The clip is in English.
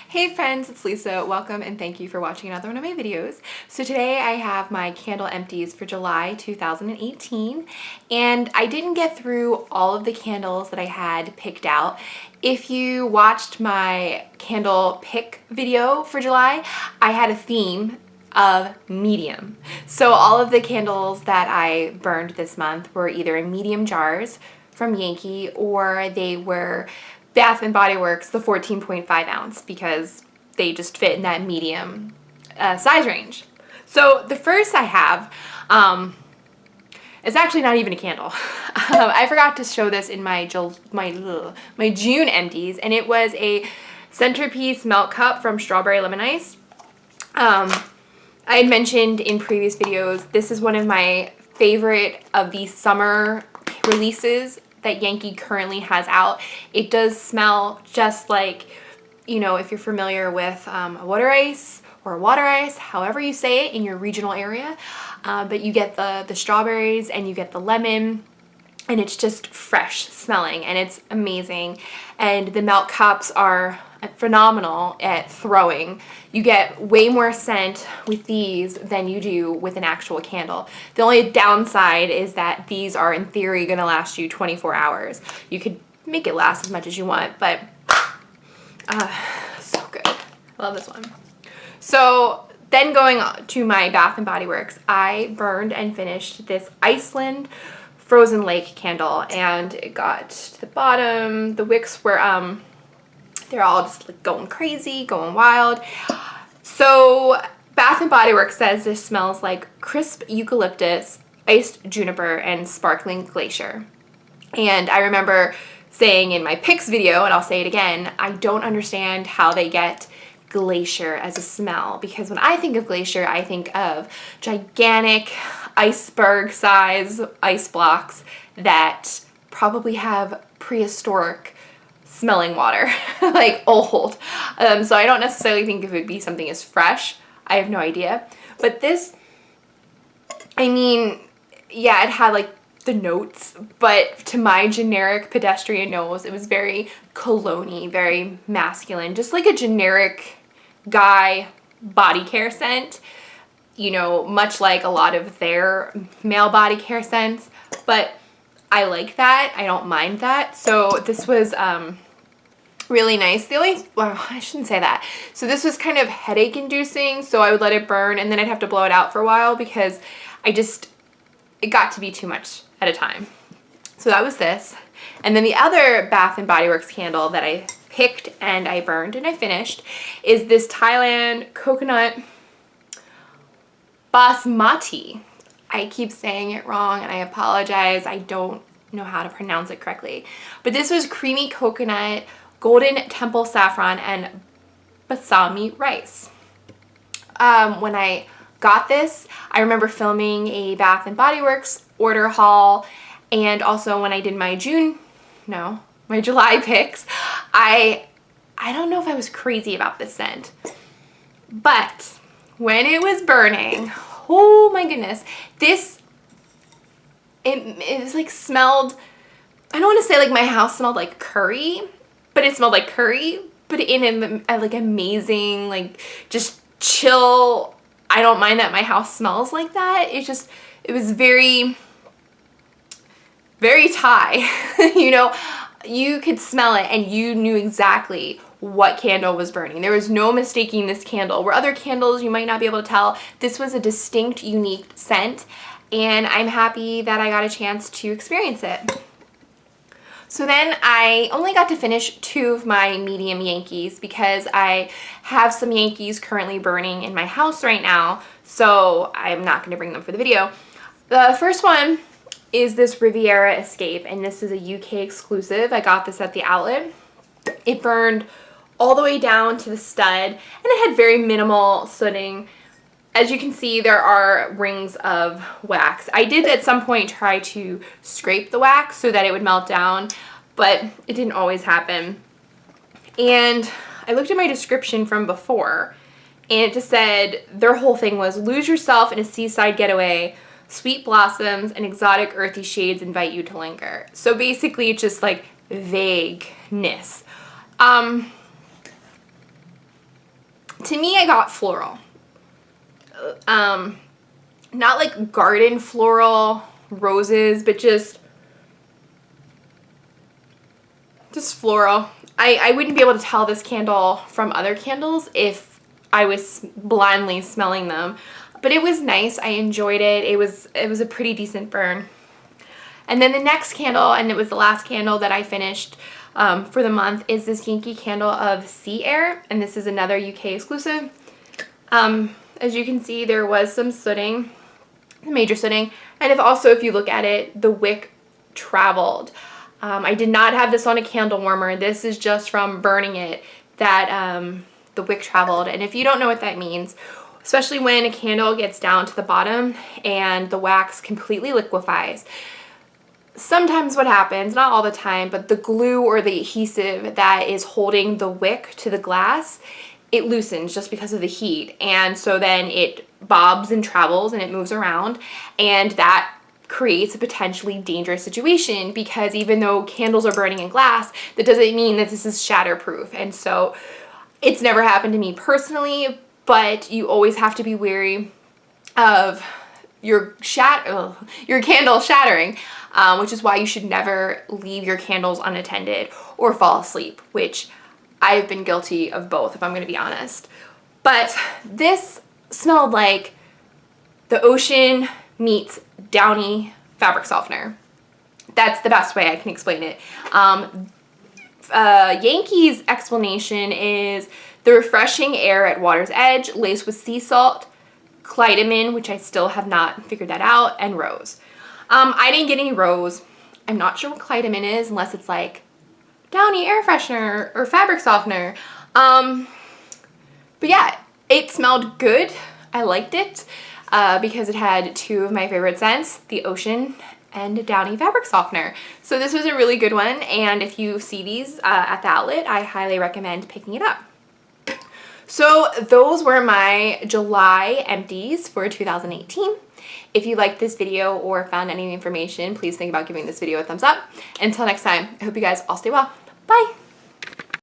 Hey friends, it's Lisa. Welcome and thank you for watching another one of my videos. So today I have my candle empties for July 2018, and I didn't get through all of the candles that I had picked out. If you watched my candle pick video for July, I had a theme of medium. So all of the candles that I burned this month were either in medium jars from Yankee, or they were Bath and Body Works, the 14.5 ounce, because they just fit in that medium size range. So the first I have is actually not even a candle. I forgot to show this in my June empties, and it was a centerpiece melt cup from Strawberry Lemon Ice. I had mentioned in previous videos, this is one of my favorite of the summer releases that Yankee currently has out. It does smell just like, you know, if you're familiar with a water ice or water ice, however you say it in your regional area, but you get the strawberries and you get the lemon, and it's just fresh smelling and it's amazing. And the melt cups are phenomenal at throwing. You get way more scent with these than you do with an actual candle. The only downside is that these are in theory going to last you 24 hours. You could make it last as much as you want, but so good. I love this one. So then going on to my Bath and Body Works, I burned and finished this Iceland Frozen Lake candle, and it got to the bottom. The wicks were they're all just like going crazy, going wild. So Bath and Body Works says this smells like crisp eucalyptus, iced juniper, and sparkling glacier. And I remember saying in my picks video, and I'll say it again, I don't understand how they get glacier as a smell, because when I think of glacier, I think of gigantic iceberg size ice blocks that probably have prehistoric smelling water, like old. So I don't necessarily think it would be something as fresh. I have no idea. But this, I mean, yeah, it had like the notes, but to my generic pedestrian nose, it was very cologne-y, very masculine, just like a generic guy body care scent, you know, much like a lot of their male body care scents, but I like that. I don't mind that. So this was really nice. Well, I shouldn't say that. So this was kind of headache inducing, so I would let it burn and then I'd have to blow it out for a while because it got to be too much at a time. So that was this. And then the other Bath and Body Works candle that I picked and I burned and I finished is this Thailand coconut basmati. I keep saying it wrong and I apologize. I don't know how to pronounce it correctly. But this was creamy coconut, golden temple saffron, and basmati rice. When I got this, I remember filming a Bath and Body Works order haul, and also when I did my my July picks, I don't know if I was crazy about this scent, but when it was burning, oh my goodness, it was like smelled, I don't want to say like my house smelled like curry, but it smelled like curry, but in a like amazing, like just chill. I don't mind that my house smells like that. It was very, very Thai. You know, you could smell it and you knew exactly what candle was burning. There was no mistaking this candle. Where other candles you might not be able to tell, this was a distinct, unique scent, and I'm happy that I got a chance to experience it. So then I only got to finish 2 of my medium Yankees because I have some Yankees currently burning in my house right now, so I'm not going to bring them for the video. The first one is this Riviera Escape, and this is a UK exclusive. I got this at the outlet. It burned all the way down to the stud, and it had very minimal sooting. As you can see, there are rings of wax. I did at some point try to scrape the wax so that it would melt down, but it didn't always happen. And I looked at my description from before, and it just said their whole thing was, lose yourself in a seaside getaway, sweet blossoms and exotic earthy shades invite you to linger. So basically it's just like vagueness. To me, I got floral. Not like garden floral roses, but just floral. I wouldn't be able to tell this candle from other candles if I was blindly smelling them. But it was nice. I enjoyed it. It was a pretty decent burn. And then the next candle, and it was the last candle that I finished for the month, is this Yankee candle of Sea Air. And this is another UK exclusive. As you can see, there was some sooting, major sooting. And if you look at it, the wick traveled. I did not have this on a candle warmer. This is just from burning it that the wick traveled. And if you don't know what that means, especially when a candle gets down to the bottom and the wax completely liquefies, sometimes what happens, not all the time, but the glue or the adhesive that is holding the wick to the glass, it loosens just because of the heat. And so then it bobs and travels and it moves around, and that creates a potentially dangerous situation, because even though candles are burning in glass, that doesn't mean that this is shatterproof. And so it's never happened to me personally, but you always have to be wary of your candle shattering, which is why you should never leave your candles unattended or fall asleep, which I've been guilty of both, if I'm going to be honest. But this smelled like the ocean meets Downy fabric softener. That's the best way I can explain it. Yankee's explanation is the refreshing air at water's edge, laced with sea salt, clydamin, which I still have not figured that out, and rose. I didn't get any rose. I'm not sure what clydamin is, unless it's like Downy air freshener or fabric softener. But yeah, it smelled good. I liked it because it had two of my favorite scents, the ocean and Downy fabric softener. So this was a really good one, and if you see these at the outlet, I highly recommend picking it up. So those were my July empties for 2018. If you liked this video or found any information, please think about giving this video a thumbs up. Until next time, I hope you guys all stay well. Bye!